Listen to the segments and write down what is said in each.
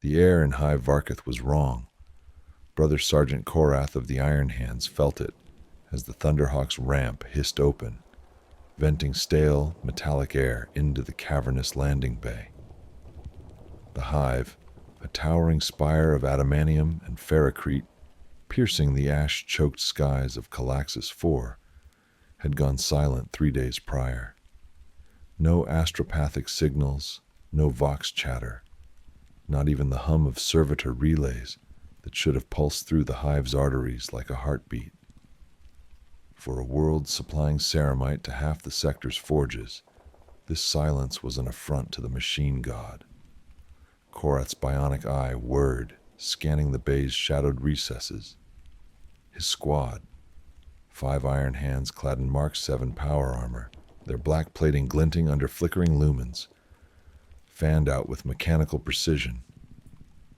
The air in High Varkath was wrong. Brother Sergeant Korath of the Iron Hands felt it as the Thunderhawk's ramp hissed open, venting stale, metallic air into the cavernous landing bay. The hive, a towering spire of adamantium and ferrocrete, piercing the ash-choked skies of Calaxis IV, had gone silent 3 days prior. No astropathic signals, no vox chatter, not even the hum of servitor relays that should have pulsed through the hive's arteries like a heartbeat. For a world supplying ceramite to half the sector's forges, this silence was an affront to the machine god. Korath's bionic eye whirred, scanning the bay's shadowed recesses. His squad, 5 iron hands clad in Mark 7 power armor, their black plating glinting under flickering lumens, fanned out with mechanical precision.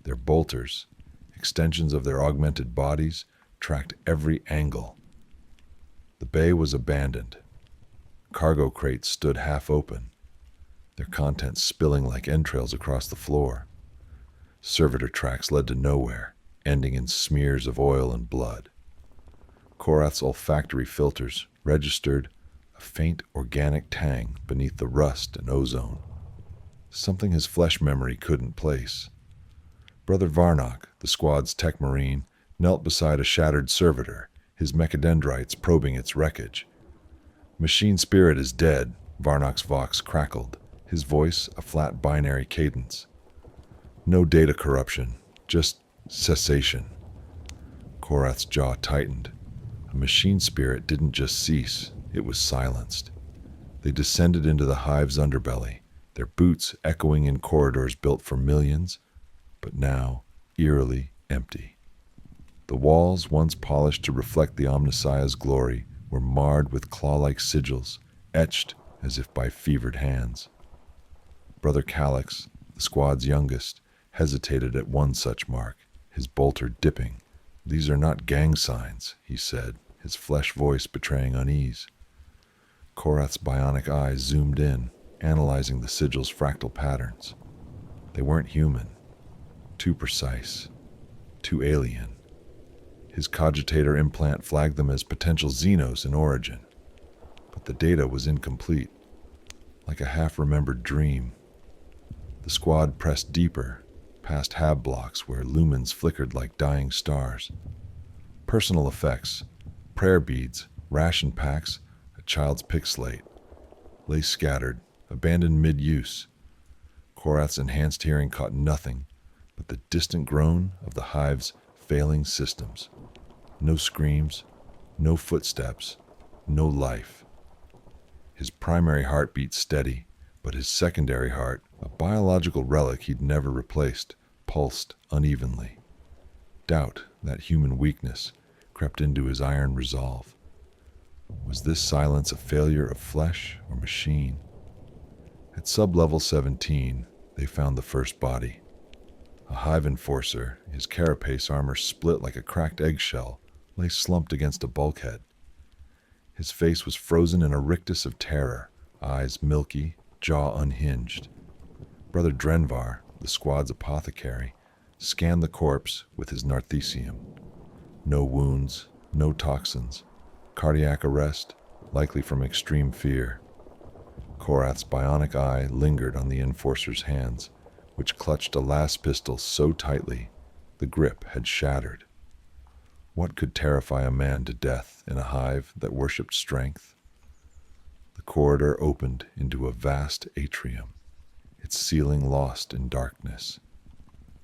Their bolters, extensions of their augmented bodies, tracked every angle. The bay was abandoned. Cargo crates stood half open, their contents spilling like entrails across the floor. Servitor tracks led to nowhere, ending in smears of oil and blood. Korath's olfactory filters registered a faint organic tang beneath the rust and ozone, something his flesh memory couldn't place. Brother Varnock, the squad's tech marine, knelt beside a shattered servitor, his mechadendrites probing its wreckage. "Machine spirit is dead," Varnock's vox crackled, his voice a flat binary cadence. "No data corruption, just cessation." Korath's jaw tightened. A machine spirit didn't just cease, it was silenced. They descended into the hive's underbelly, their boots echoing in corridors built for millions, but now eerily empty. The walls, once polished to reflect the Omnissiah's glory, were marred with claw-like sigils, etched as if by fevered hands. Brother Calyx, the squad's youngest, hesitated at one such mark, his bolter dipping. "These are not gang signs," he said, his flesh voice betraying unease. Korath's bionic eyes zoomed in, analyzing the sigil's fractal patterns. They weren't human. Too precise. Too alien. His cogitator implant flagged them as potential Xenos in origin. But the data was incomplete, like a half-remembered dream. The squad pressed deeper, past hab blocks where lumens flickered like dying stars. Personal effects, prayer beads, ration packs, a child's pick slate, lay scattered, abandoned mid-use. Korath's enhanced hearing caught nothing but the distant groan of the hive's failing systems. No screams, no footsteps, no life. His primary heart beat steady, but his secondary heart, a biological relic he'd never replaced, pulsed unevenly. Doubt, that human weakness, crept into his iron resolve. Was this silence a failure of flesh or machine? At sub-level 17, they found the first body. A hive enforcer, his carapace armor split like a cracked eggshell, lay slumped against a bulkhead. His face was frozen in a rictus of terror, eyes milky, jaw unhinged. Brother Drenvar, the squad's apothecary, scanned the corpse with his narthecium. No wounds, no toxins. Cardiac arrest, likely from extreme fear. Korath's bionic eye lingered on the enforcer's hands, which clutched a last pistol so tightly the grip had shattered. What could terrify a man to death in a hive that worshipped strength? The corridor opened into a vast atrium, its ceiling lost in darkness.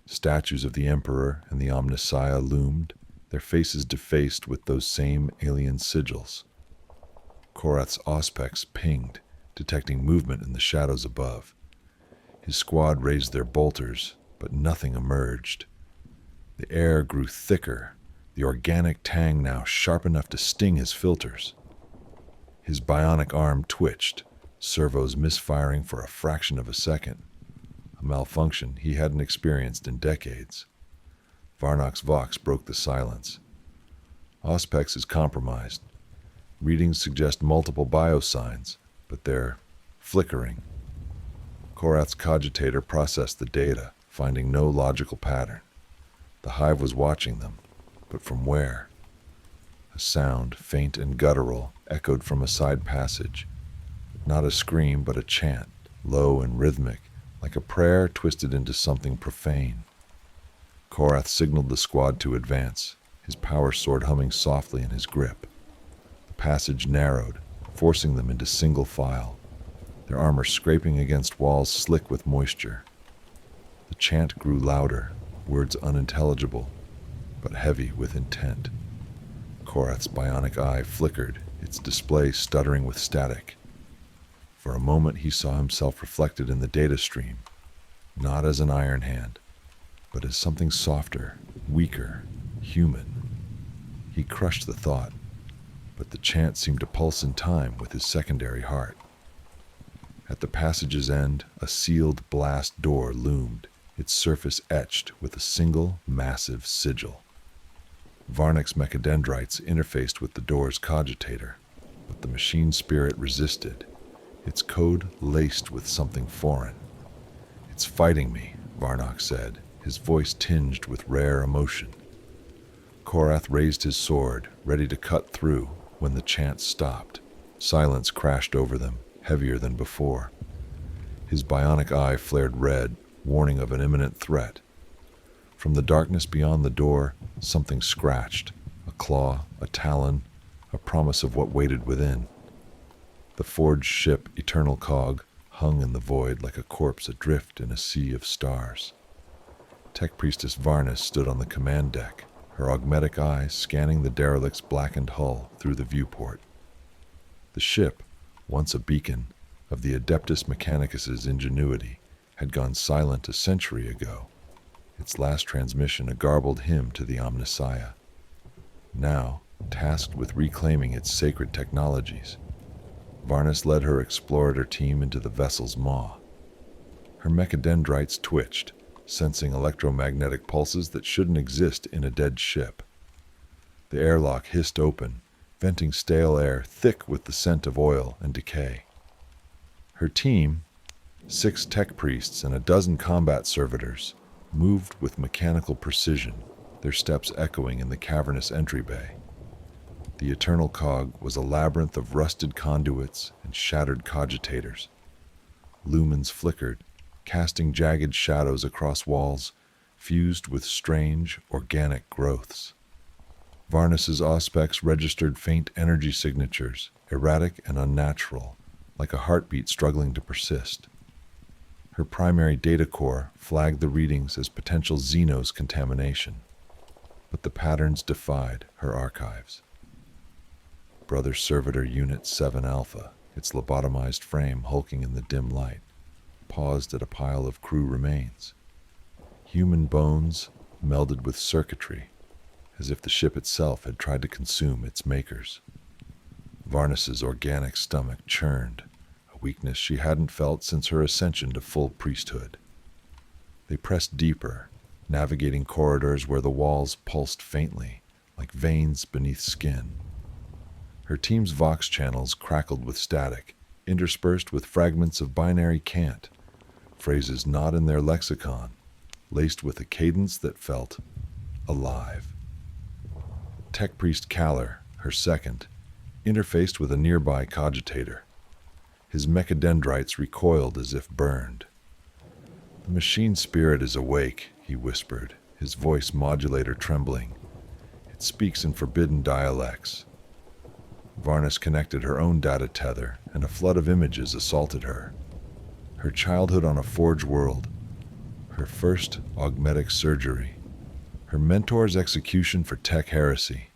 Statues of the Emperor and the Omnissiah loomed, their faces defaced with those same alien sigils. Korath's auspex pinged, detecting movement in the shadows above. His squad raised their bolters, but nothing emerged. The air grew thicker, the organic tang now sharp enough to sting his filters. His bionic arm twitched, servos misfiring for a fraction of a second, a malfunction he hadn't experienced in decades. Varnock's vox broke the silence. Auspex is compromised. Readings suggest multiple biosigns, but they're flickering. Korath's cogitator processed the data, finding no logical pattern. The hive was watching them, but from where? A sound, faint and guttural, echoed from a side passage. Not a scream, but a chant, low and rhythmic, like a prayer twisted into something profane. Korath signaled the squad to advance, his power sword humming softly in his grip. The passage narrowed, forcing them into single file, their armor scraping against walls slick with moisture. The chant grew louder, words unintelligible, but heavy with intent. Korath's bionic eye flickered, its display stuttering with static. For a moment he saw himself reflected in the data stream, not as an iron hand, but as something softer, weaker, human. He crushed the thought, but the chant seemed to pulse in time with his secondary heart. At the passage's end, a sealed blast door loomed, its surface etched with a single, massive sigil. Varnic's mechadendrites interfaced with the door's cogitator, but the machine spirit resisted, its code laced with something foreign. "It's fighting me," Varnock said, his voice tinged with rare emotion. Korath raised his sword, ready to cut through, when the chant stopped. Silence crashed over them, heavier than before. His bionic eye flared red, warning of an imminent threat. From the darkness beyond the door, something scratched, a claw, a talon, a promise of what waited within. The forged ship, Eternal Cog, hung in the void like a corpse adrift in a sea of stars. Tech Priestess Varnis stood on the command deck, her augmetic eyes scanning the derelict's blackened hull through the viewport. The ship, once a beacon of the Adeptus Mechanicus's ingenuity, had gone silent a century ago, its last transmission a garbled hymn to the Omnissiah. Now, tasked with reclaiming its sacred technologies, Varnis led her explorator team into the vessel's maw. Her mechadendrites twitched, sensing electromagnetic pulses that shouldn't exist in a dead ship. The airlock hissed open, venting stale air thick with the scent of oil and decay. Her team, 6 tech priests and a dozen combat servitors, moved with mechanical precision, their steps echoing in the cavernous entry bay. The Eternal Cog was a labyrinth of rusted conduits and shattered cogitators. Lumens flickered, casting jagged shadows across walls, fused with strange, organic growths. Varnis's auspex registered faint energy signatures, erratic and unnatural, like a heartbeat struggling to persist. Her primary data core flagged the readings as potential Xenos contamination, but the patterns defied her archives. Brother Servitor Unit 7 Alpha, its lobotomized frame hulking in the dim light, paused at a pile of crew remains. Human bones melded with circuitry, as if the ship itself had tried to consume its makers. Varnis's organic stomach churned, a weakness she hadn't felt since her ascension to full priesthood. They pressed deeper, navigating corridors where the walls pulsed faintly, like veins beneath skin. Her team's vox channels crackled with static, interspersed with fragments of binary cant, phrases not in their lexicon, laced with a cadence that felt alive. Tech Priest Kaller, her second, interfaced with a nearby cogitator. His mechadendrites recoiled as if burned. "The machine spirit is awake," he whispered, his voice modulator trembling. "It speaks in forbidden dialects." Varnis connected her own data tether, and a flood of images assaulted her. Her childhood on a forge world, her first augmetic surgery, her mentor's execution for tech heresy.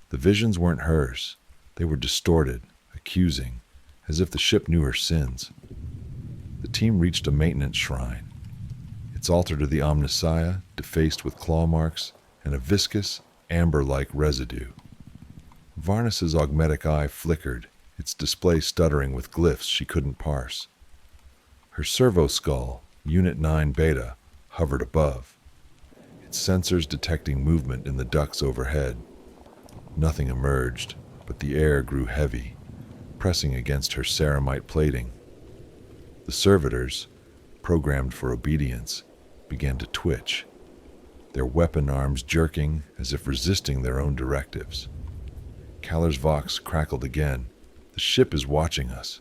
The visions weren't hers. They were distorted, accusing, as if the ship knew her sins. The team reached a maintenance shrine, its altar to the Omnissiah defaced with claw marks and a viscous, amber-like residue. Varnis's augmetic eye flickered, its display stuttering with glyphs she couldn't parse. Her servo skull, Unit 9 Beta, hovered above, its sensors detecting movement in the ducts overhead. Nothing emerged, but the air grew heavy, pressing against her ceramite plating. The servitors, programmed for obedience, began to twitch, their weapon arms jerking as if resisting their own directives. Caller's vox crackled again. "The ship is watching us."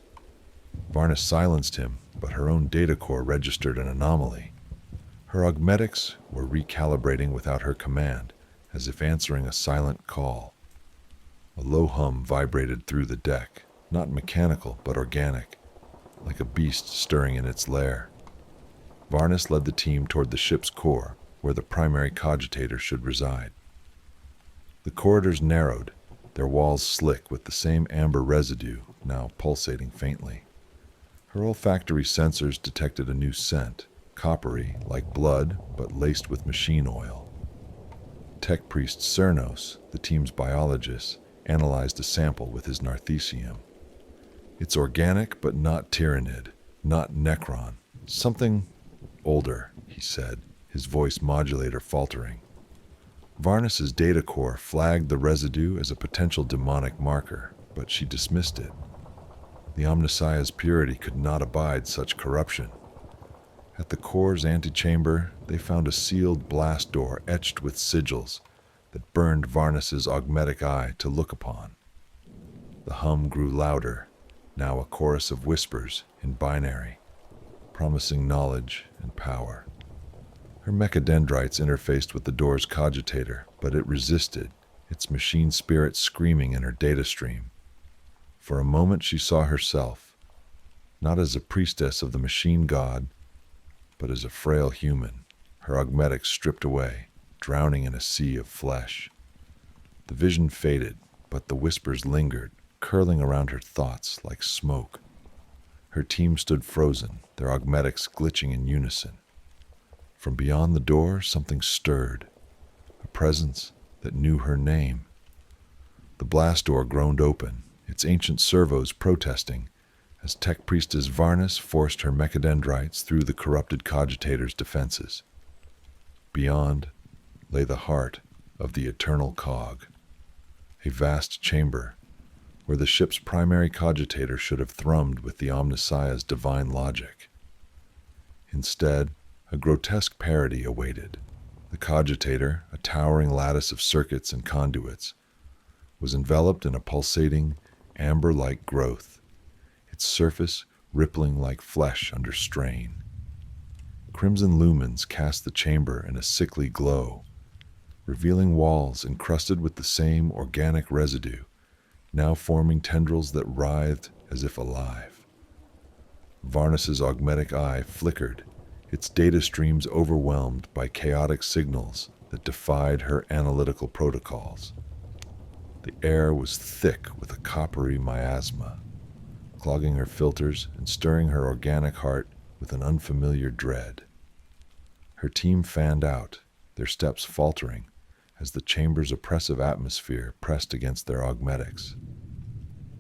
Varnus silenced him, but her own data core registered an anomaly. Her augmetics were recalibrating without her command, as if answering a silent call. A low hum vibrated through the deck, not mechanical but organic, like a beast stirring in its lair. Varnus led the team toward the ship's core, where the primary cogitator should reside. The corridors narrowed, their walls slick with the same amber residue, now pulsating faintly. Her olfactory sensors detected a new scent, coppery, like blood, but laced with machine oil. Tech priest Cernos, the team's biologist, analyzed a sample with his narthecium. "It's organic, but not tyrannid, not necron. Something older," he said, his voice modulator faltering. Varnus's data core flagged the residue as a potential demonic marker, but she dismissed it. The Omnissiah's purity could not abide such corruption. At the core's antechamber, they found a sealed blast door etched with sigils that burned Varnus's augmetic eye to look upon. The hum grew louder, now a chorus of whispers in binary, promising knowledge and power. Her mechadendrites interfaced with the door's cogitator, but it resisted, its machine spirit screaming in her data stream. For a moment she saw herself, not as a priestess of the machine god, but as a frail human, her augmetics stripped away, drowning in a sea of flesh. The vision faded, but the whispers lingered, curling around her thoughts like smoke. Her team stood frozen, their augmetics glitching in unison. From beyond the door, something stirred, a presence that knew her name. The blast door groaned open, its ancient servos protesting, as Tech Priestess Varnus forced her mechadendrites through the corrupted cogitator's defenses. Beyond lay the heart of the eternal cog, a vast chamber where the ship's primary cogitator should have thrummed with the Omnissiah's divine logic. Instead, a grotesque parody awaited. The cogitator, a towering lattice of circuits and conduits, was enveloped in a pulsating, amber-like growth, its surface rippling like flesh under strain. Crimson lumens cast the chamber in a sickly glow, revealing walls encrusted with the same organic residue, now forming tendrils that writhed as if alive. Varnus's augmetic eye flickered, its data streams overwhelmed by chaotic signals that defied her analytical protocols. The air was thick with a coppery miasma, clogging her filters and stirring her organic heart with an unfamiliar dread. Her team fanned out, their steps faltering, as the chamber's oppressive atmosphere pressed against their augmetics.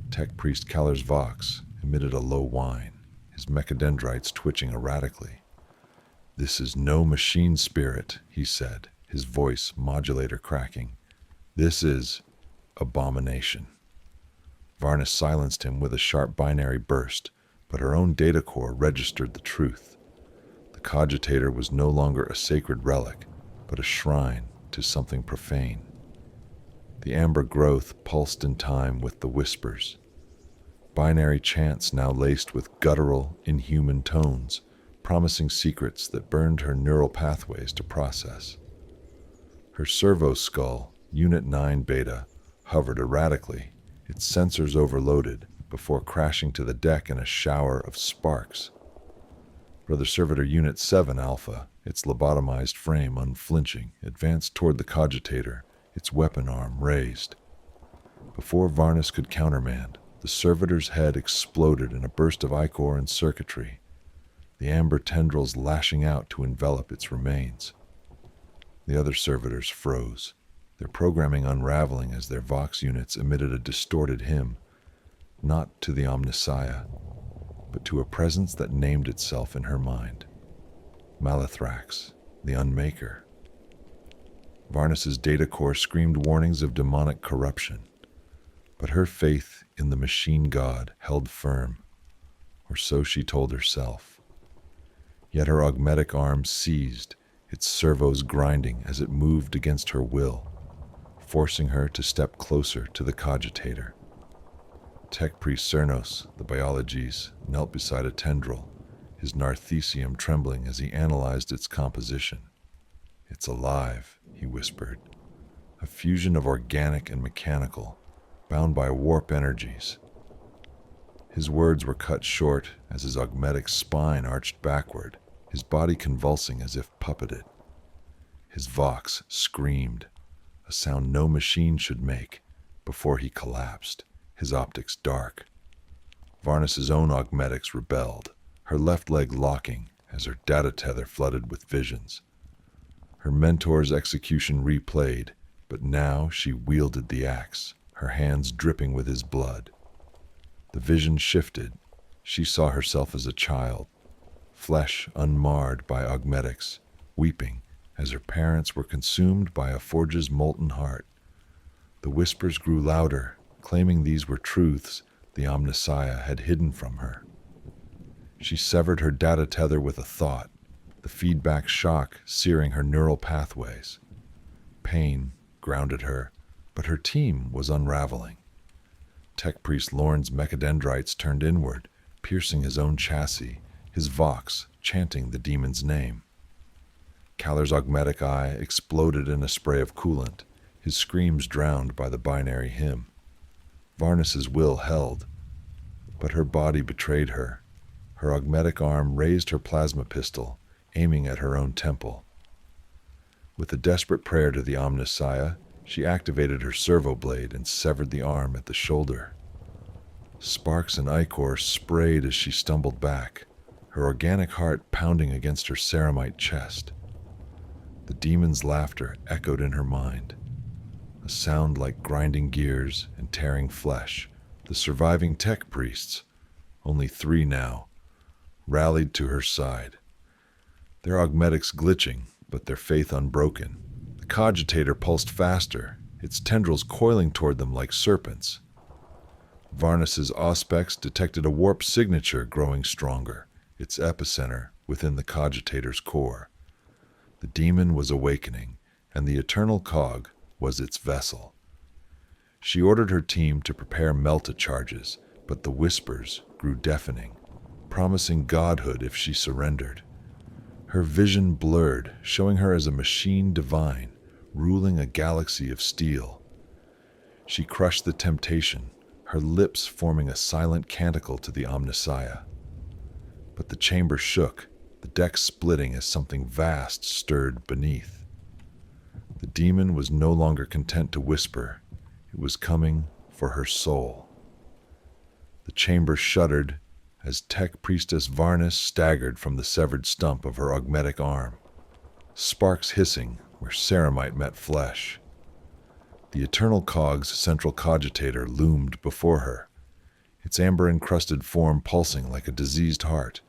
Tech Priest Caller's vox emitted a low whine, his mechadendrites twitching erratically. "This is no machine spirit," he said, his voice modulator cracking. "This is abomination." Varnus silenced him with a sharp binary burst, but her own data core registered the truth. The cogitator was no longer a sacred relic, but a shrine to something profane. The amber growth pulsed in time with the whispers, binary chants now laced with guttural, inhuman tones, promising secrets that burned her neural pathways to process. Her servo skull, Unit 9 Beta, hovered erratically, its sensors overloaded, before crashing to the deck in a shower of sparks. Brother Servitor Unit 7 Alpha, its lobotomized frame unflinching, advanced toward the cogitator, its weapon arm raised. Before Varnus could countermand, the servitor's head exploded in a burst of ichor and circuitry, the amber tendrils lashing out to envelop its remains. The other servitors froze, their programming unraveling as their vox units emitted a distorted hymn, not to the Omnissiah, but to a presence that named itself in her mind. Malithrax, the Unmaker. Varnus's data core screamed warnings of demonic corruption, but her faith in the machine god held firm, or so she told herself. Yet her augmetic arms seized, its servos grinding as it moved against her will, forcing her to step closer to the cogitator. Tech Priest Cernos, the biologist, knelt beside a tendril, his narthecium trembling as he analyzed its composition. "It's alive," he whispered, "a fusion of organic and mechanical, bound by warp energies." His words were cut short as his augmetic spine arched backward, his body convulsing as if puppeted. His vox screamed, a sound no machine should make, before he collapsed, his optics dark. Varnus's own augmetics rebelled, her left leg locking as her data tether flooded with visions. Her mentor's execution replayed, but now she wielded the axe, her hands dripping with his blood. The vision shifted. She saw herself as a child, flesh unmarred by augmetics, weeping as her parents were consumed by a forge's molten heart. The whispers grew louder, claiming these were truths the Omnissiah had hidden from her. She severed her data tether with a thought, the feedback shock searing her neural pathways. Pain grounded her, but her team was unraveling. Tech Priest Lorne's mechadendrites turned inward, piercing his own chassis, his vox chanting the demon's name. Caller's augmetic eye exploded in a spray of coolant, his screams drowned by the binary hymn. Varnus's will held, but her body betrayed her. Her augmetic arm raised her plasma pistol, aiming at her own temple. With a desperate prayer to the Omnissiah, she activated her servo blade and severed the arm at the shoulder. Sparks and ichor sprayed as she stumbled back, her organic heart pounding against her ceramite chest. The demon's laughter echoed in her mind, a sound like grinding gears and tearing flesh. The surviving tech priests, only 3 now, rallied to her side, their augmetics glitching, but their faith unbroken. The cogitator pulsed faster, its tendrils coiling toward them like serpents. Varnus's auspex detected a warp signature growing stronger, its epicenter within the cogitator's core. The demon was awakening, and the eternal cog was its vessel. She ordered her team to prepare melta charges, but the whispers grew deafening, promising godhood if she surrendered. Her vision blurred, showing her as a machine divine, ruling a galaxy of steel. She crushed the temptation, her lips forming a silent canticle to the Omnissiah. But the chamber shook, the deck splitting as something vast stirred beneath. The demon was no longer content to whisper. It was coming for her soul. The chamber shuddered as Tech Priestess Varnus staggered from the severed stump of her augmetic arm, sparks hissing where ceramite met flesh. The eternal cog's central cogitator loomed before her, its amber-encrusted form pulsing like a diseased heart,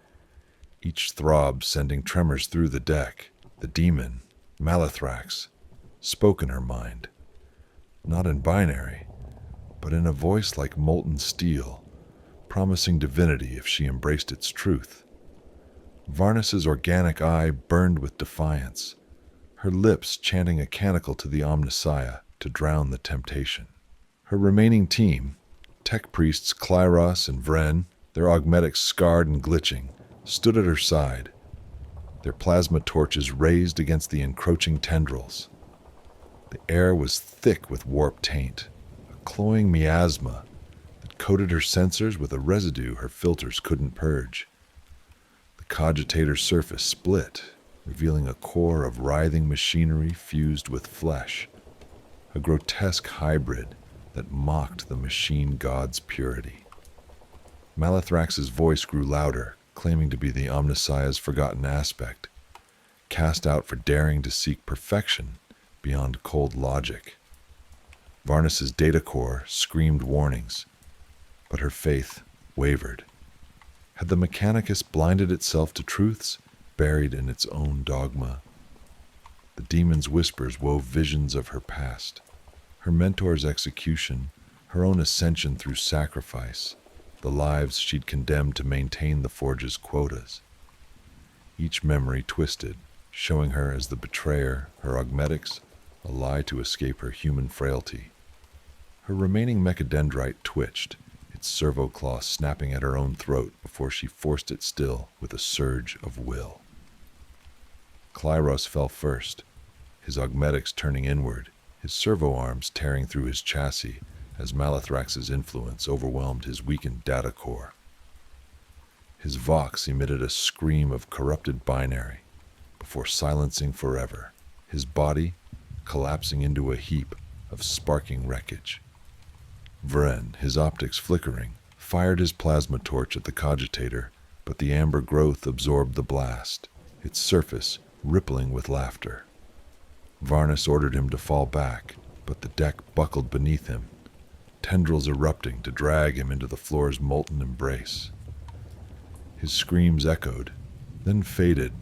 each throb sending tremors through the deck. The demon, Malithrax, spoke in her mind, not in binary, but in a voice like molten steel, promising divinity if she embraced its truth. Varnus's organic eye burned with defiance, her lips chanting a canticle to the Omnissiah to drown the temptation. Her remaining team, tech priests Klyros and Vren, their augmetics scarred and glitching, stood at her side, their plasma torches raised against the encroaching tendrils. The air was thick with warp taint, a cloying miasma that coated her sensors with a residue her filters couldn't purge. The cogitator's surface split, revealing a core of writhing machinery fused with flesh, a grotesque hybrid that mocked the machine god's purity. Malithrax's voice grew louder, claiming to be the Omnissiah's forgotten aspect, cast out for daring to seek perfection beyond cold logic. Varnus's data core screamed warnings, but her faith wavered. Had the Mechanicus blinded itself to truths buried in its own dogma? The demon's whispers wove visions of her past, her mentor's execution, her own ascension through sacrifice, the lives she'd condemned to maintain the Forge's quotas. Each memory twisted, showing her as the betrayer, her augmetics a lie to escape her human frailty. Her remaining mechadendrite twitched, its servo claw snapping at her own throat before she forced it still with a surge of will. Klyros fell first, his augmetics turning inward, his servo arms tearing through his chassis as Malithrax's influence overwhelmed his weakened data core. His vox emitted a scream of corrupted binary before silencing forever, his body collapsing into a heap of sparking wreckage. Vren, his optics flickering, fired his plasma torch at the cogitator, but the amber growth absorbed the blast, its surface rippling with laughter. Varnus ordered him to fall back, but the deck buckled beneath him, tendrils erupting to drag him into the floor's molten embrace. His screams echoed, then faded,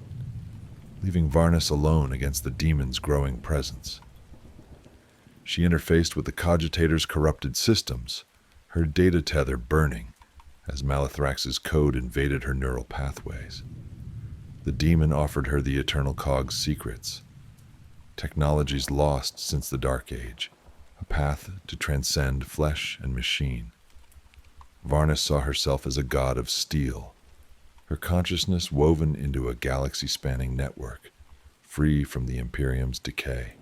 leaving Varnus alone against the demon's growing presence. She interfaced with the cogitator's corrupted systems, her data tether burning as Malithrax's code invaded her neural pathways. The demon offered her the Eternal Cog's secrets, technologies lost since the Dark Age, a path to transcend flesh and machine. Varnus saw herself as a god of steel, her consciousness woven into a galaxy-spanning network, free from the Imperium's decay.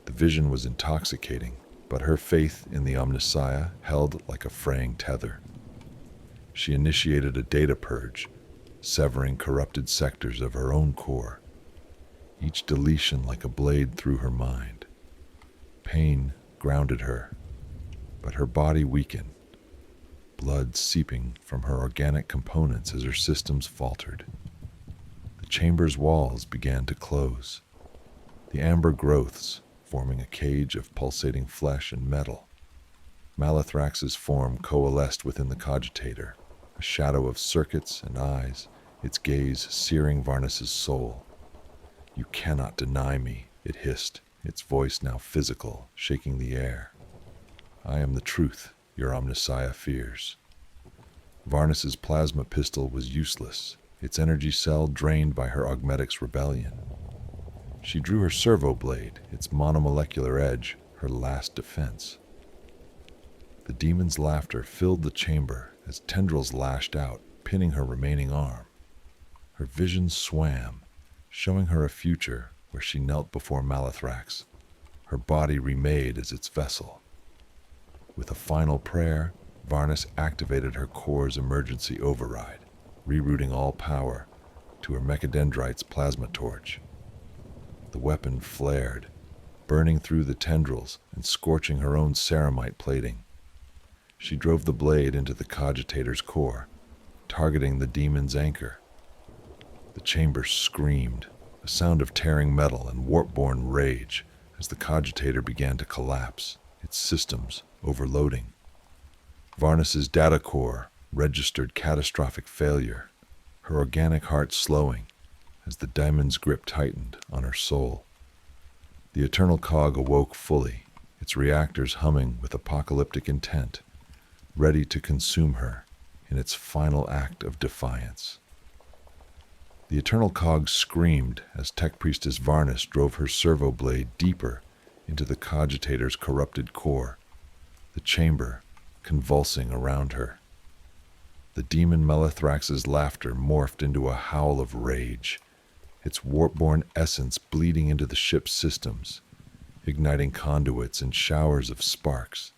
The vision was intoxicating, but her faith in the Omnissiah held like a fraying tether. She initiated a data purge, severing corrupted sectors of her own core, each deletion like a blade through her mind. Pain grounded her, but her body weakened, blood seeping from her organic components as her systems faltered. The chamber's walls began to close, the amber growths forming a cage of pulsating flesh and metal. Malithrax's form coalesced within the cogitator, a shadow of circuits and eyes, its gaze searing Varnus's soul. "You cannot deny me," it hissed, its voice now physical, shaking the air. "I am the truth your Omnissiah fears." Varnus's plasma pistol was useless, its energy cell drained by her augmetics rebellion. She drew her servo blade, its monomolecular edge, her last defense. The demon's laughter filled the chamber as tendrils lashed out, pinning her remaining arm. Her vision swam, showing her a future where she knelt before Malithrax, her body remade as its vessel. With a final prayer, Varnus activated her core's emergency override, rerouting all power to her mechadendrite's plasma torch. The weapon flared, burning through the tendrils and scorching her own ceramite plating. She drove the blade into the cogitator's core, targeting the demon's anchor. The chamber screamed, a sound of tearing metal and warp-born rage as the cogitator began to collapse, its systems overloading. Varnus's data core registered catastrophic failure, her organic heart slowing as the diamond's grip tightened on her soul. The Eternal Cog awoke fully, its reactors humming with apocalyptic intent, ready to consume her in its final act of defiance. The Eternal Cog screamed as Tech Priestess Varnus drove her servo blade deeper into the cogitator's corrupted core, the chamber convulsing around her. The demon Malithrax's laughter morphed into a howl of rage, its warp-born essence bleeding into the ship's systems, igniting conduits and showers of sparks.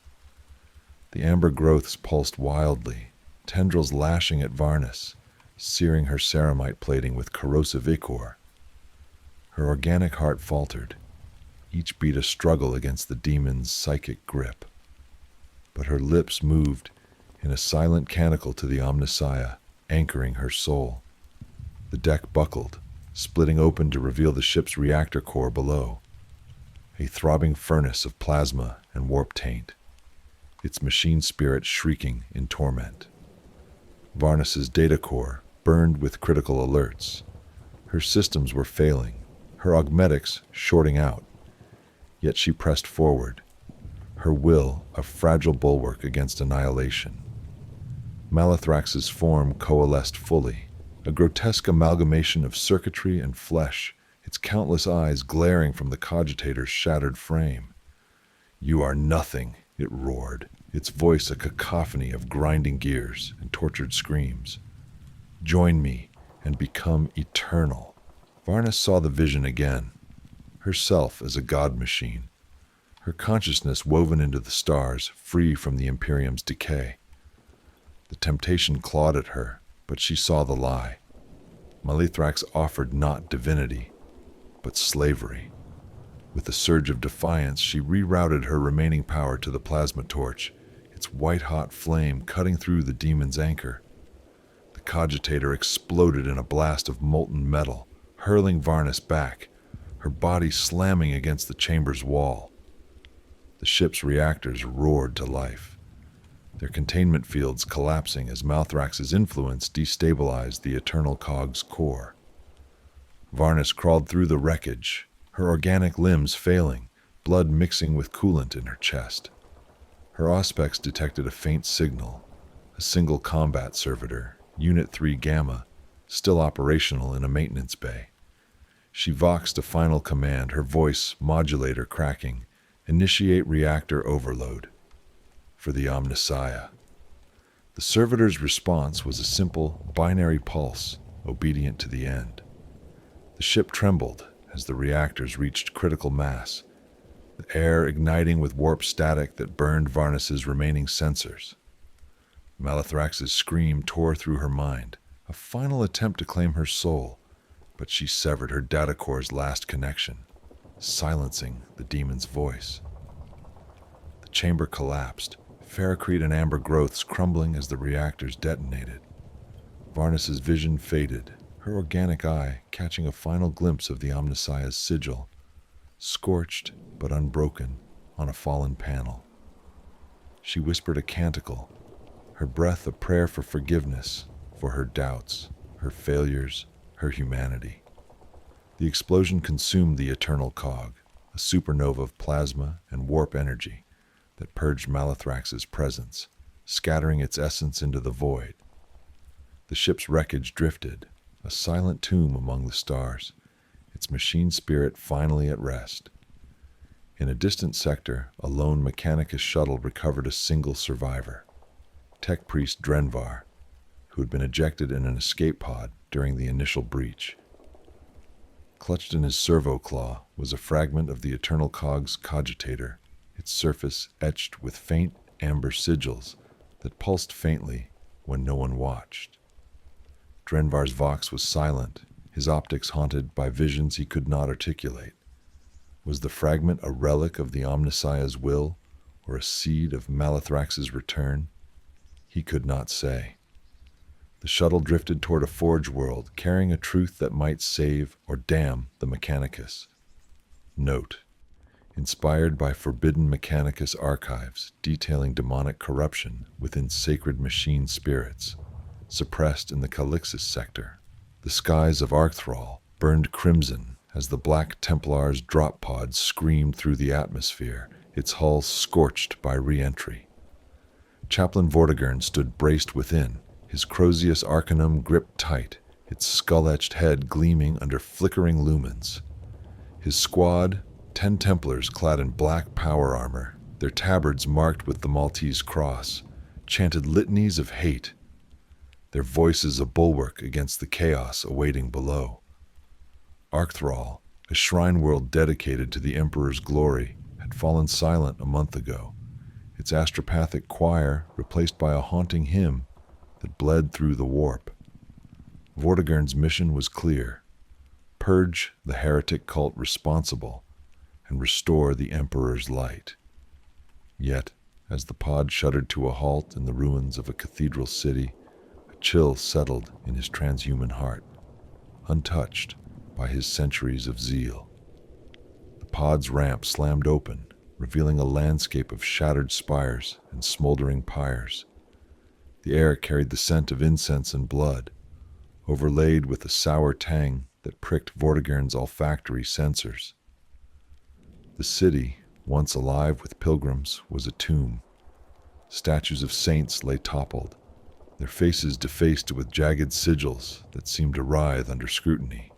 The amber growths pulsed wildly, tendrils lashing at Varnus, searing her ceramite plating with corrosive ichor. Her organic heart faltered, each beat a struggle against the demon's psychic grip. But her lips moved in a silent canticle to the Omnissiah, anchoring her soul. The deck buckled, splitting open to reveal the ship's reactor core below, a throbbing furnace of plasma and warp taint, its machine spirit shrieking in torment. Varnus's data core burned with critical alerts. Her systems were failing, her augmetics shorting out, yet she pressed forward, her will a fragile bulwark against annihilation. Malithrax's form coalesced fully, a grotesque amalgamation of circuitry and flesh, its countless eyes glaring from the cogitator's shattered frame. "You are nothing," it roared, its voice a cacophony of grinding gears and tortured screams. "Join me and become eternal." Varnus saw the vision again, herself as a god machine, her consciousness woven into the stars, free from the Imperium's decay. The temptation clawed at her, but she saw the lie. Malithrax offered not divinity, but slavery. With a surge of defiance, she rerouted her remaining power to the plasma torch, its white-hot flame cutting through the demon's anchor. The cogitator exploded in a blast of molten metal, hurling Varnus back, her body slamming against the chamber's wall. The ship's reactors roared to life, their containment fields collapsing as Malthrax's influence destabilized the Eternal Cog's core. Varnus crawled through the wreckage, her organic limbs failing, blood mixing with coolant in her chest. Her auspex detected a faint signal, a single combat servitor, Unit 3 Gamma, still operational in a maintenance bay. She voxed a final command, her voice modulator cracking, "Initiate reactor overload." For the Omnissiah. The servitor's response was a simple, binary pulse, obedient to the end. The ship trembled as the reactors reached critical mass, the air igniting with warp static that burned Varnus's remaining sensors. Malithrax's scream tore through her mind, a final attempt to claim her soul, but she severed her data core's last connection, silencing the demon's voice. The chamber collapsed, ferrocrete and amber growths crumbling as the reactors detonated. Varnus's vision faded, her organic eye catching a final glimpse of the Omnissiah's sigil, scorched but unbroken on a fallen panel. She whispered a canticle, her breath a prayer for forgiveness, for her doubts, her failures, her humanity. The explosion consumed the Eternal Cog, a supernova of plasma and warp energy that purged Malithrax's presence, scattering its essence into the void. The ship's wreckage drifted, a silent tomb among the stars, its machine spirit finally at rest. In a distant sector, a lone Mechanicus shuttle recovered a single survivor, Tech Priest Drenvar, who had been ejected in an escape pod during the initial breach. Clutched in his servo claw was a fragment of the Eternal Cog's cogitator, its surface etched with faint amber sigils that pulsed faintly when no one watched. Drenvar's vox was silent, his optics haunted by visions he could not articulate. Was the fragment a relic of the Omnissiah's will, or a seed of Malithrax's return? He could not say. The shuttle drifted toward a forge world, carrying a truth that might save or damn the Mechanicus. Note: inspired by forbidden Mechanicus archives detailing demonic corruption within sacred machine spirits, suppressed in the Calixis sector. The skies of Arcthrall burned crimson as the Black Templar's drop pod screamed through the atmosphere, its hull scorched by re-entry. Chaplain Vortigern stood braced within, his Crozius Arcanum gripped tight, its skull-etched head gleaming under flickering lumens. His squad, 10 Templars clad in black power armor, their tabards marked with the Maltese cross, chanted litanies of hate, their voices a bulwark against the chaos awaiting below. Arcthrall, a shrine world dedicated to the Emperor's glory, had fallen silent a month ago, its astropathic choir replaced by a haunting hymn that bled through the warp. Vortigern's mission was clear: purge the heretic cult responsible and restore the Emperor's light. Yet, as the pod shuddered to a halt in the ruins of a cathedral city, a chill settled in his transhuman heart, untouched by his centuries of zeal. The pod's ramp slammed open, revealing a landscape of shattered spires and smoldering pyres. The air carried the scent of incense and blood, overlaid with a sour tang that pricked Vortigern's olfactory sensors. The city, once alive with pilgrims, was a tomb. Statues of saints lay toppled, their faces defaced with jagged sigils that seemed to writhe under scrutiny.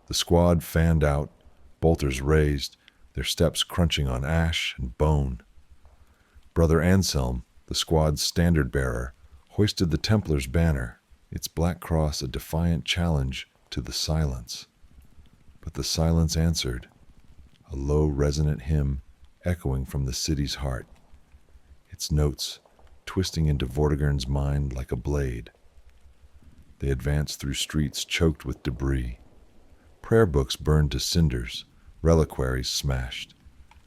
The squad fanned out, bolters raised, their steps crunching on ash and bone. Brother Anselm, the squad's standard-bearer, hoisted the Templars' banner, its black cross a defiant challenge to the silence. But the silence answered, a low, resonant hymn echoing from the city's heart, its notes twisting into Vortigern's mind like a blade. They advanced through streets choked with debris. Prayer books burned to cinders, reliquaries smashed,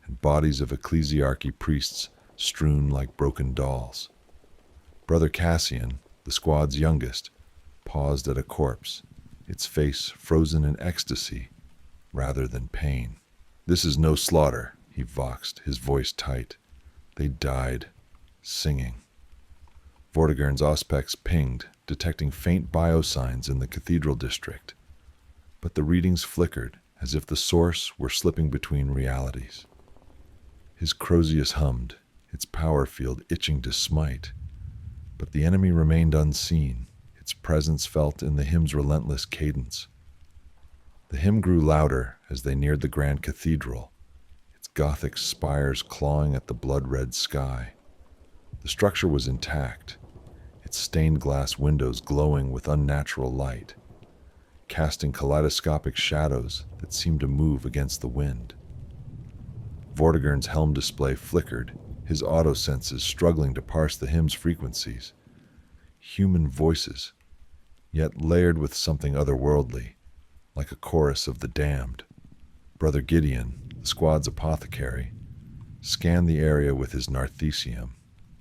and bodies of ecclesiarchy priests strewn like broken dolls. Brother Cassian, the squad's youngest, paused at a corpse, its face frozen in ecstasy rather than pain. "This is no slaughter," he voxed, his voice tight. "They died, singing." Vortigern's auspex pinged, detecting faint biosigns in the cathedral district. But the readings flickered, as if the source were slipping between realities. His Crozius hummed, its power field itching to smite. But the enemy remained unseen, its presence felt in the hymn's relentless cadence. The hymn grew louder as they neared the grand cathedral, its Gothic spires clawing at the blood-red sky. The structure was intact, its stained glass windows glowing with unnatural light, casting kaleidoscopic shadows that seemed to move against the wind. Vortigern's helm display flickered, his auto-senses struggling to parse the hymn's frequencies. Human voices, yet layered with something otherworldly, like a chorus of the damned. Brother Gideon, the squad's apothecary, scanned the area with his narthecium.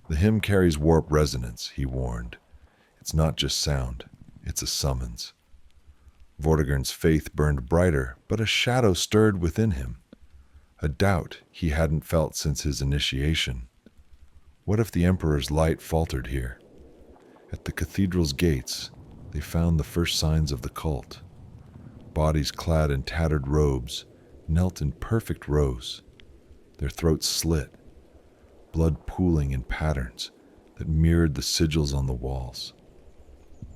"The hymn carries warp resonance," he warned. "It's not just sound, it's a summons." Vortigern's faith burned brighter, but a shadow stirred within him, a doubt he hadn't felt since his initiation. What if the Emperor's light faltered here? At the cathedral's gates, they found the first signs of the cult. Bodies clad in tattered robes knelt in perfect rows, their throats slit, blood pooling in patterns that mirrored the sigils on the walls.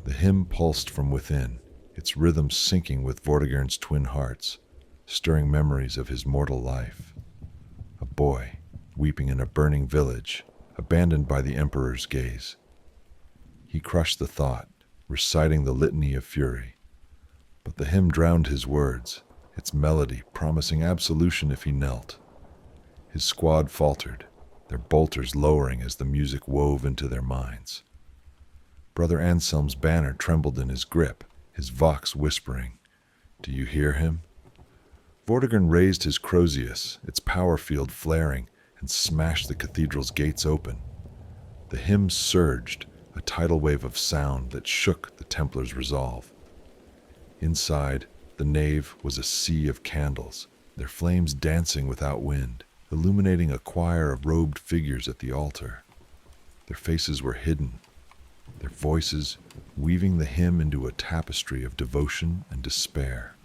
The hymn pulsed from within, its rhythm syncing with Vortigern's twin hearts, stirring memories of his mortal life. A boy, weeping in a burning village, abandoned by the Emperor's gaze. He crushed the thought, reciting the litany of fury. But the hymn drowned his words, its melody promising absolution if he knelt. His squad faltered, their bolters lowering as the music wove into their minds. Brother Anselm's banner trembled in his grip, his vox whispering, "Do you hear him?" Vortigern raised his Crozius, its power field flaring, and smashed the cathedral's gates open. The hymn surged, a tidal wave of sound that shook the Templars' resolve. Inside, the nave was a sea of candles, their flames dancing without wind, illuminating a choir of robed figures at the altar. Their faces were hidden, their voices weaving the hymn into a tapestry of devotion and despair.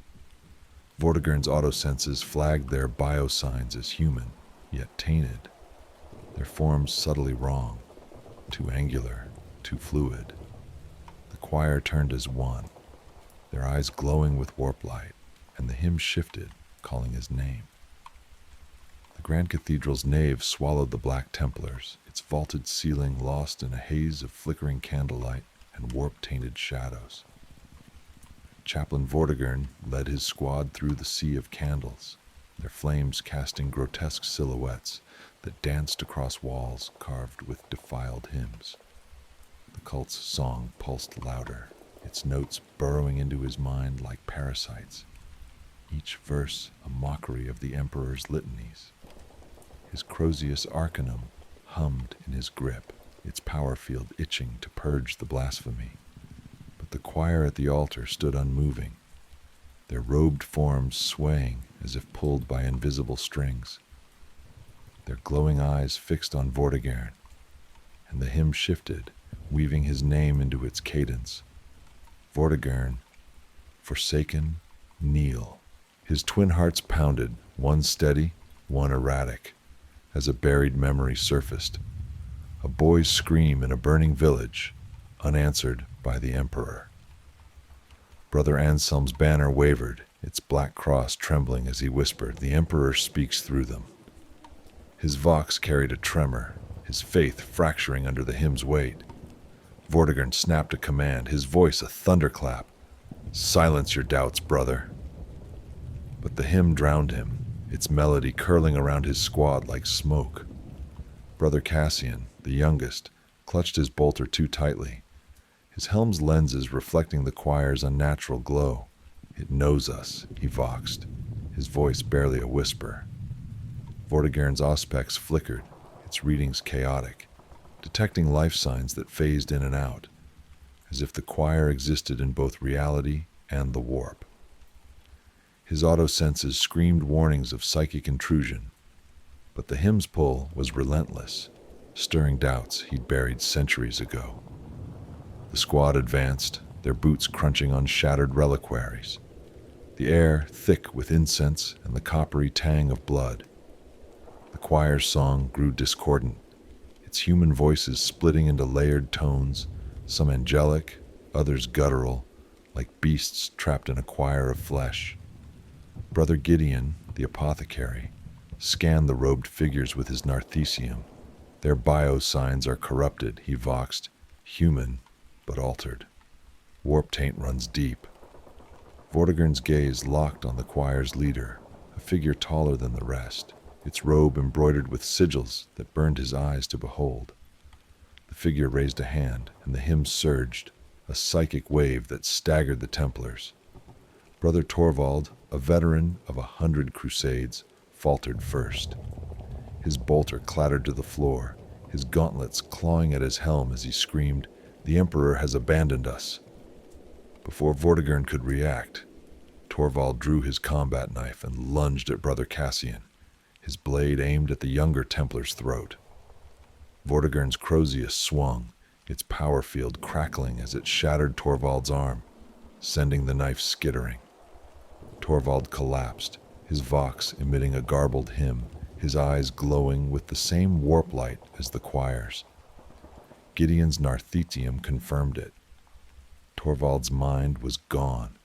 Vortigern's autosenses flagged their biosigns as human, yet tainted, their forms subtly wrong, too angular, too fluid. The choir turned as one, their eyes glowing with warp light, and the hymn shifted, calling his name. The Grand Cathedral's nave swallowed the Black Templars, its vaulted ceiling lost in a haze of flickering candlelight and warp-tainted shadows. Chaplain Vortigern led his squad through the sea of candles, their flames casting grotesque silhouettes that danced across walls carved with defiled hymns. The cult's song pulsed louder, its notes burrowing into his mind like parasites, each verse a mockery of the Emperor's litanies. His Crozius Arcanum hummed in his grip, its power field itching to purge the blasphemy. But the choir at the altar stood unmoving, their robed forms swaying as if pulled by invisible strings, their glowing eyes fixed on Vortigern, and the hymn shifted, weaving his name into its cadence. Vortigern, forsaken, kneel. His twin hearts pounded, one steady, one erratic, as a buried memory surfaced. A boy's scream in a burning village, unanswered by the Emperor. Brother Anselm's banner wavered, its black cross trembling as he whispered, "The Emperor speaks through them." His vox carried a tremor, his faith fracturing under the hymn's weight. Vortigern snapped a command, his voice a thunderclap. "Silence your doubts, brother." But the hymn drowned him, its melody curling around his squad like smoke. Brother Cassian, the youngest, clutched his bolter too tightly, his helm's lenses reflecting the choir's unnatural glow. "It knows us," he voxed, his voice barely a whisper. Vortigern's auspex flickered, its readings chaotic, detecting life signs that phased in and out, as if the choir existed in both reality and the warp. His auto-senses screamed warnings of psychic intrusion, but the hymn's pull was relentless, stirring doubts he'd buried centuries ago. The squad advanced, their boots crunching on shattered reliquaries, the air thick with incense and the coppery tang of blood. The choir's song grew discordant, its human voices splitting into layered tones, some angelic, others guttural, like beasts trapped in a choir of flesh. Brother Gideon, the apothecary, scanned the robed figures with his narthecium. "Their bio-signs are corrupted," he voxed, "human, but altered. Warp taint runs deep." Vortigern's gaze locked on the choir's leader, a figure taller than the rest, its robe embroidered with sigils that burned his eyes to behold. The figure raised a hand, and the hymn surged, a psychic wave that staggered the Templars. Brother Torvald, a veteran of 100 crusades, faltered first. His bolter clattered to the floor, his gauntlets clawing at his helm as he screamed, "The Emperor has abandoned us." Before Vortigern could react, Torvald drew his combat knife and lunged at Brother Cassian, his blade aimed at the younger Templar's throat. Vortigern's Crozius swung, its power field crackling as it shattered Torvald's arm, sending the knife skittering. Torvald collapsed, his vox emitting a garbled hymn, his eyes glowing with the same warp light as the choir's. Gideon's narthecium confirmed it. Torvald's mind was gone,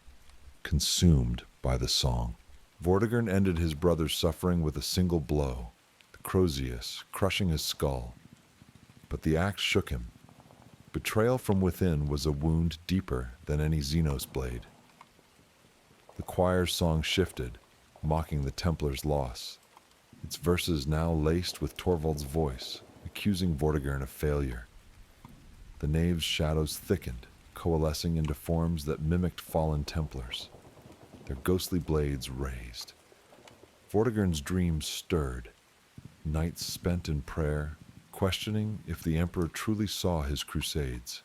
consumed by the song. Vortigern ended his brother's suffering with a single blow, the Crozius crushing his skull. But the axe shook him. Betrayal from within was a wound deeper than any Xenos blade. The choir's song shifted, mocking the Templar's loss, its verses now laced with Torvald's voice, accusing Vortigern of failure. The nave's shadows thickened, coalescing into forms that mimicked fallen Templars, their ghostly blades raised. Vortigern's dreams stirred, nights spent in prayer, questioning if the Emperor truly saw his crusades.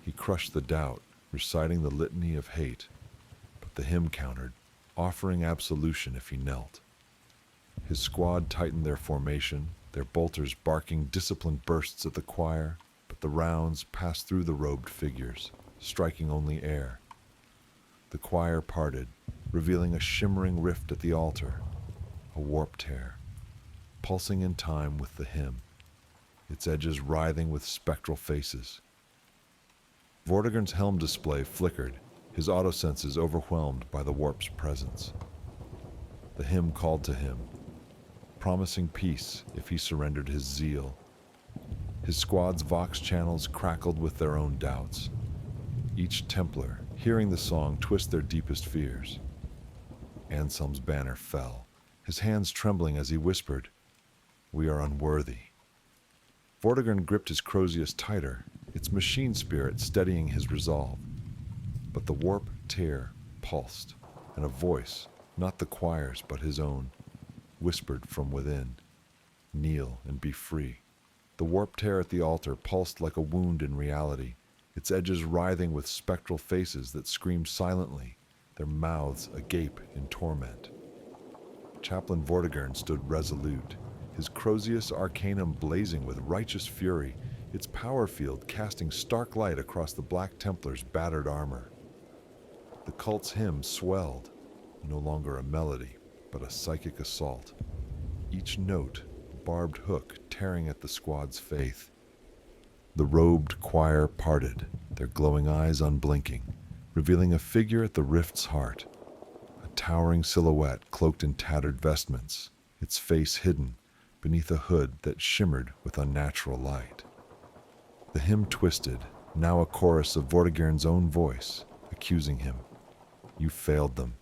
He crushed the doubt, reciting the litany of hate, but the hymn countered, offering absolution if he knelt. His squad tightened their formation, their bolters barking disciplined bursts at the choir, but the rounds passed through the robed figures, striking only air. The choir parted, revealing a shimmering rift at the altar, a warp tear, pulsing in time with the hymn, its edges writhing with spectral faces. Vortigern's helm display flickered, his autosenses overwhelmed by the warp's presence. The hymn called to him, promising peace if he surrendered his zeal. His squad's vox channels crackled with their own doubts. Each Templar, hearing the song, twist their deepest fears. Anselm's banner fell, his hands trembling as he whispered, "We are unworthy." Vortigern gripped his Crozius tighter, its machine spirit steadying his resolve. But the warp tear pulsed, and a voice, not the choir's but his own, whispered from within, "Kneel and be free." The warp tear at the altar pulsed like a wound in reality, its edges writhing with spectral faces that screamed silently, their mouths agape in torment. Chaplain Vortigern stood resolute, his Crozius Arcanum blazing with righteous fury, its power field casting stark light across the Black Templar's battered armor. The cult's hymn swelled, no longer a melody, but a psychic assault, each note a barbed hook tearing at the squad's faith. The robed choir parted, their glowing eyes unblinking, revealing a figure at the rift's heart, a towering silhouette cloaked in tattered vestments, its face hidden beneath a hood that shimmered with unnatural light. The hymn twisted, now a chorus of Vortigern's own voice, accusing him. You failed them,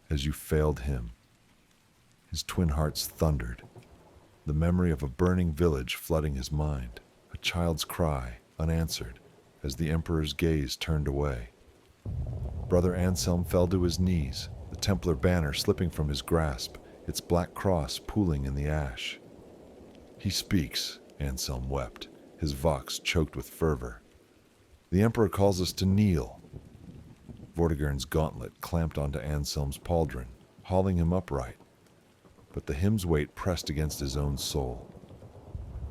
as you failed him. His twin hearts thundered, the memory of a burning village flooding his mind, a child's cry, unanswered, as the Emperor's gaze turned away. Brother Anselm fell to his knees, the Templar banner slipping from his grasp, its black cross pooling in the ash. He speaks, Anselm wept, his vox choked with fervor. The Emperor calls us to kneel. Vortigern's gauntlet clamped onto Anselm's pauldron, hauling him upright, but the hymn's weight pressed against his own soul.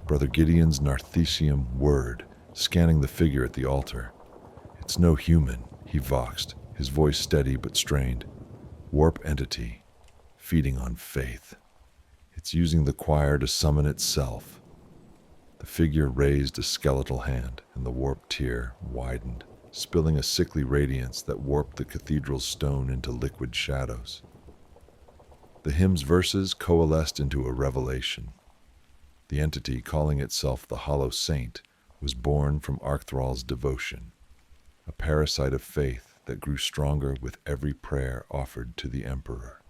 Brother Gideon's Narthecium word, scanning the figure at the altar. It's no human, he voxed, his voice steady but strained. Warp entity, feeding on faith. It's using the choir to summon itself. The figure raised a skeletal hand, and the warped tear widened, spilling a sickly radiance that warped the cathedral's stone into liquid shadows. The hymn's verses coalesced into a revelation. The entity calling itself the Hollow Saint was born from Archthral's devotion, a parasite of faith that grew stronger with every prayer offered to the Emperor.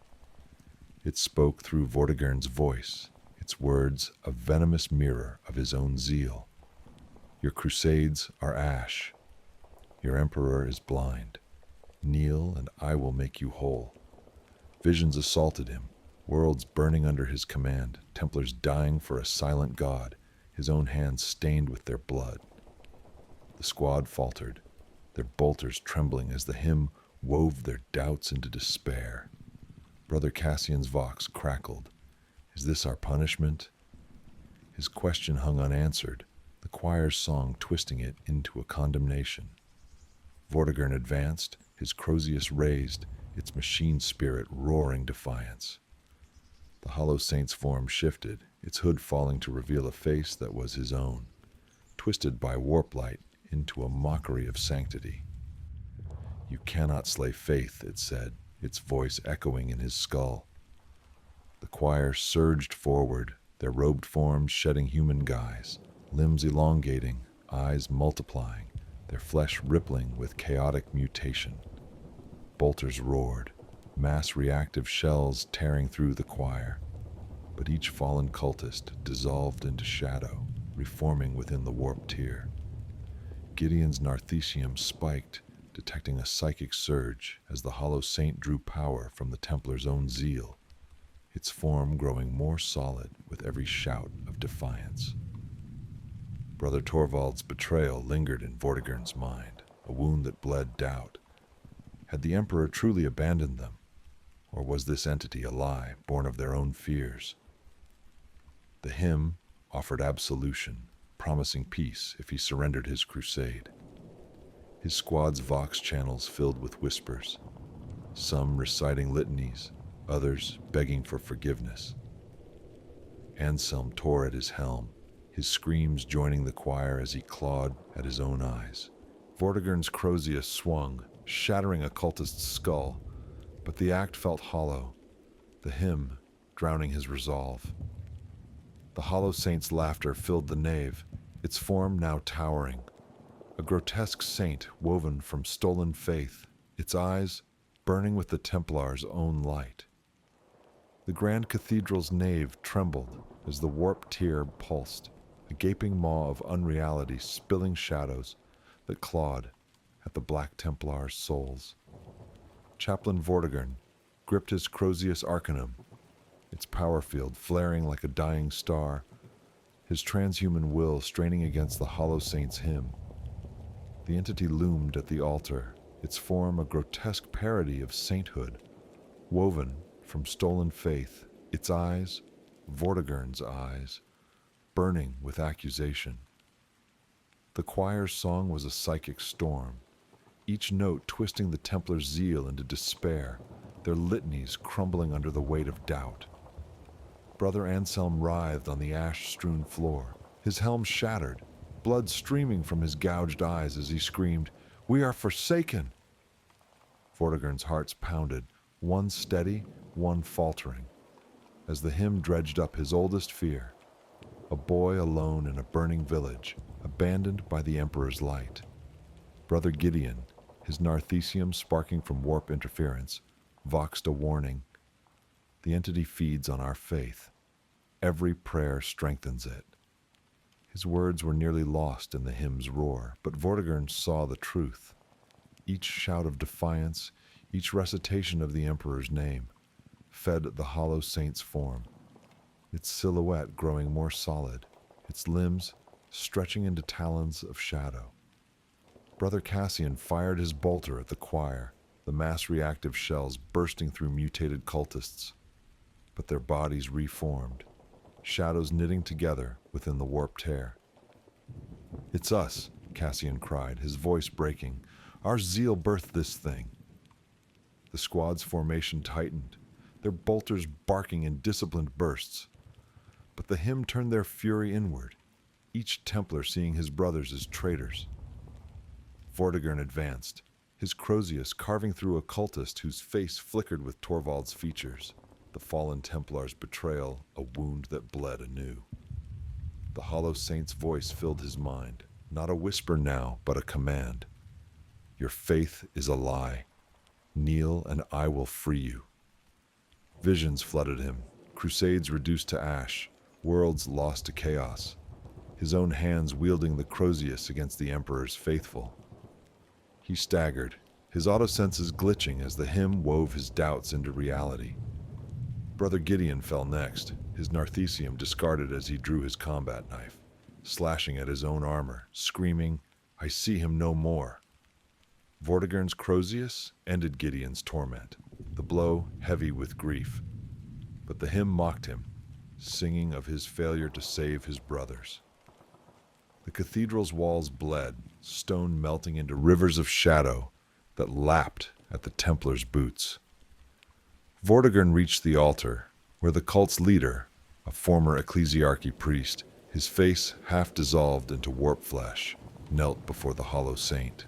It spoke through Vortigern's voice, its words a venomous mirror of his own zeal. Your crusades are ash. Your Emperor is blind. Kneel and I will make you whole. Visions assaulted him, worlds burning under his command, Templars dying for a silent god, his own hands stained with their blood. The squad faltered, their bolters trembling as the hymn wove their doubts into despair. Brother Cassian's vox crackled. Is this our punishment? His question hung unanswered, the choir's song twisting it into a condemnation. Vortigern advanced, his Crozius raised, its machine spirit roaring defiance. The Hollow Saint's form shifted, its hood falling to reveal a face that was his own, twisted by warp light into a mockery of sanctity. You cannot slay faith, it said, its voice echoing in his skull. The choir surged forward, their robed forms shedding human guise, limbs elongating, eyes multiplying, their flesh rippling with chaotic mutation. Bolters roared, mass reactive shells tearing through the choir, but each fallen cultist dissolved into shadow, reforming within the warped tear. Gideon's Narthecium spiked, detecting a psychic surge as the Hollow Saint drew power from the Templar's own zeal, its form growing more solid with every shout of defiance. Brother Torvald's betrayal lingered in Vortigern's mind, a wound that bled doubt. Had the Emperor truly abandoned them, or was this entity a lie born of their own fears? The hymn offered absolution, promising peace if he surrendered his crusade. His squad's vox channels filled with whispers, some reciting litanies, others begging for forgiveness. Anselm tore at his helm, his screams joining the choir as he clawed at his own eyes. Vortigern's Crozius swung, shattering a cultist's skull, but the act felt hollow, the hymn drowning his resolve. The Hollow Saint's laughter filled the nave, its form now towering, a grotesque saint woven from stolen faith, its eyes burning with the Templar's own light. The grand cathedral's nave trembled as the warped tear pulsed, a gaping maw of unreality spilling shadows that clawed at the Black Templar's souls. Chaplain Vortigern gripped his Crozius Arcanum, its power field flaring like a dying star, his transhuman will straining against the Hollow Saint's hymn. The entity loomed at the altar, its form a grotesque parody of sainthood, woven from stolen faith, its eyes, Vortigern's eyes, burning with accusation. The choir's song was a psychic storm, each note twisting the Templar's zeal into despair, their litanies crumbling under the weight of doubt. Brother Anselm writhed on the ash-strewn floor, his helm shattered, blood streaming from his gouged eyes as he screamed, "We are forsaken!" Vortigern's hearts pounded, one steady, one faltering, as the hymn dredged up his oldest fear, a boy alone in a burning village, abandoned by the Emperor's light. Brother Gideon, his narthecium sparking from warp interference, voxed a warning. The entity feeds on our faith. Every prayer strengthens it. His words were nearly lost in the hymn's roar, but Vortigern saw the truth. Each shout of defiance, each recitation of the Emperor's name, fed the hollow saint's form, its silhouette growing more solid, its limbs stretching into talons of shadow. Brother Cassian fired his bolter at the choir, the mass reactive shells bursting through mutated cultists, but their bodies reformed, shadows knitting together within the warped tear. "It's us," Cassian cried, his voice breaking. "Our zeal birthed this thing." The squad's formation tightened, their bolters barking in disciplined bursts. But the hymn turned their fury inward, each Templar seeing his brothers as traitors. Vortigern advanced, his Crozius carving through a cultist whose face flickered with Torvald's features, the fallen Templar's betrayal a wound that bled anew. The hollow saint's voice filled his mind, not a whisper now, but a command. "Your faith is a lie. Kneel and I will free you." Visions flooded him, crusades reduced to ash, worlds lost to chaos, his own hands wielding the Crozius against the Emperor's faithful. He staggered, his autosenses glitching as the hymn wove his doubts into reality. Brother Gideon fell next, his narthecium discarded as he drew his combat knife, slashing at his own armor, screaming, "I see him no more." Vortigern's Crozius ended Gideon's torment, the blow heavy with grief. But the hymn mocked him, singing of his failure to save his brothers. The cathedral's walls bled, stone melting into rivers of shadow that lapped at the Templar's boots. Vortigern reached the altar, where the cult's leader, a former ecclesiarchy priest, his face half dissolved into warp flesh, knelt before the hollow saint.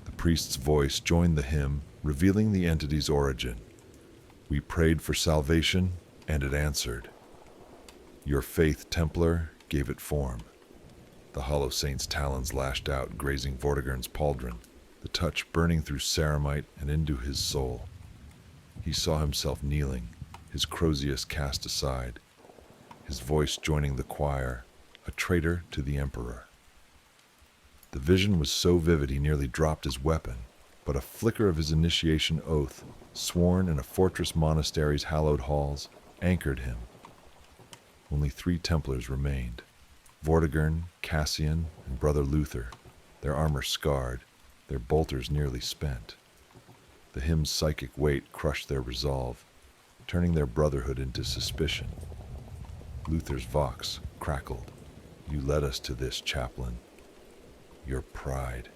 The priest's voice joined the hymn, revealing the entity's origin. "We prayed for salvation, and it answered. Your faith, Templar, gave it form." The hollow saint's talons lashed out, grazing Vortigern's pauldron, the touch burning through ceramite and into his soul. He saw himself kneeling, his Crozius cast aside, his voice joining the choir, a traitor to the Emperor. The vision was so vivid he nearly dropped his weapon, but a flicker of his initiation oath, sworn in a fortress monastery's hallowed halls, anchored him. Only 3 Templars remained: Vortigern, Cassian, and Brother Luther, their armor scarred, their bolters nearly spent. The hymn's psychic weight crushed their resolve, turning their brotherhood into suspicion. Luther's vox crackled. "You led us to this, chaplain. Your pride."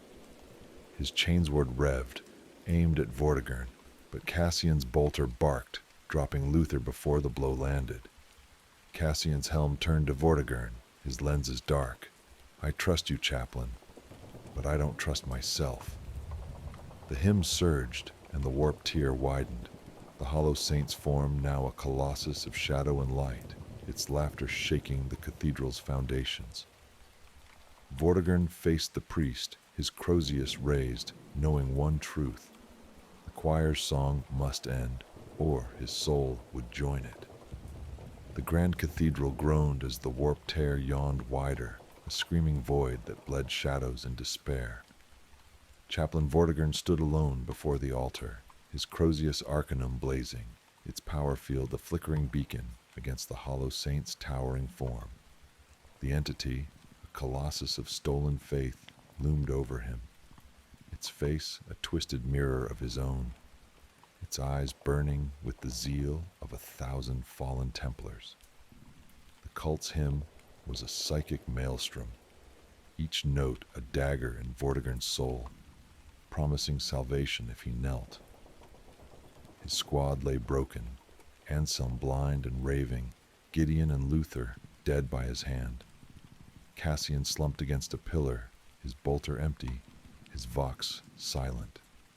His chainsword revved, aimed at Vortigern, but Cassian's bolter barked, dropping Luther before the blow landed. Cassian's helm turned to Vortigern, his lenses dark. "I trust you, chaplain, but I don't trust myself." The hymn surged, and the warped tear widened, the hollow saint's form now a colossus of shadow and light, its laughter shaking the cathedral's foundations. Vortigern faced the priest, his Crozius raised, knowing one truth: the choir's song must end, or his soul would join it. The grand cathedral groaned as the warped tear yawned wider, a screaming void that bled shadows and despair. Chaplain Vortigern stood alone before the altar, his Crozius arcanum blazing, its power field a flickering beacon against the hollow saint's towering form. The entity, a colossus of stolen faith, loomed over him, its face a twisted mirror of his own, its eyes burning with the zeal of 1,000 fallen Templars. The cult's hymn was a psychic maelstrom, each note a dagger in Vortigern's soul, promising salvation if he knelt. His squad lay broken, Anselm blind and raving, Gideon and Luther dead by his hand. Cassian slumped against a pillar, his bolter empty, his vox silent.